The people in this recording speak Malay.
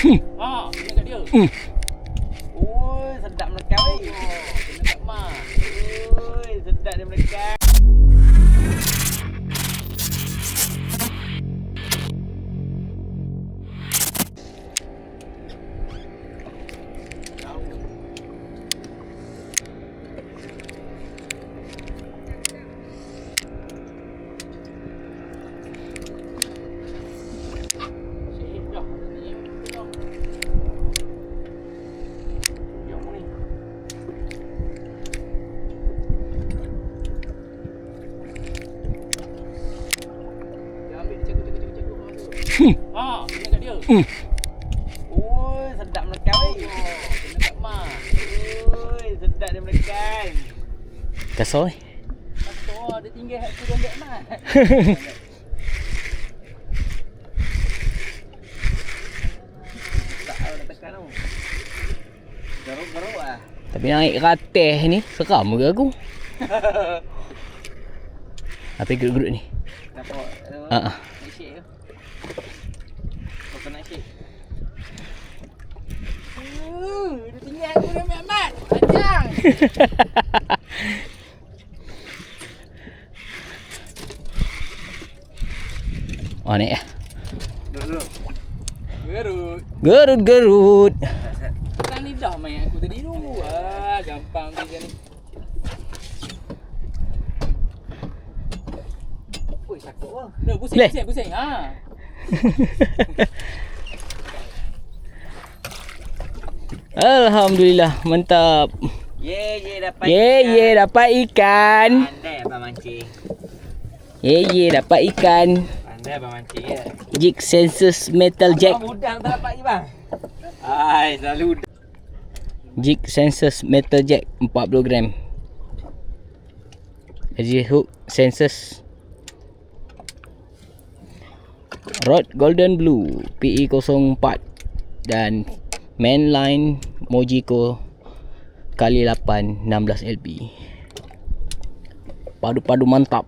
Kena kat dia. Oi, sedap melekat weh. Kena kat mak. Oi, sedap dia melekat. Kena kat dia. Oi, sedap melekat weh. Kena kat mak. Oi, sedap dia melekat. Kasar ni. Kasar dia tinggal aku dombek mat. Tak nak tekan tu. Garuk-garuk ah. Tapi naik rateh ni seram ke aku. Apa gerut-gerut ni? Nampak? Ha. Naik shake ke? Kau nak shake? Dia tinggal aku dombek mat. Panjang. Oh naik lah. Duduk. Gerut. Gerut-gerut. Kan ni dah main aku tadi tu. Gampang dia ni. Oi, sakut lah. No, pusing. Ha. Alhamdulillah, mantap. Ye dapat Dapat ikan. Pandai abang mancing. Dapat ikan. Pandai abang mancing ya. Jig Sensus Metal Jack. Abang udang tak dapat je bang. Ai, selalu udang. Jig Sensus Metal Jack 40 gram. Haji hook Sensus. Rod Golden Blue PE04 dan mainline Mojiko kali 8 16 LB. Padu-padu mantap.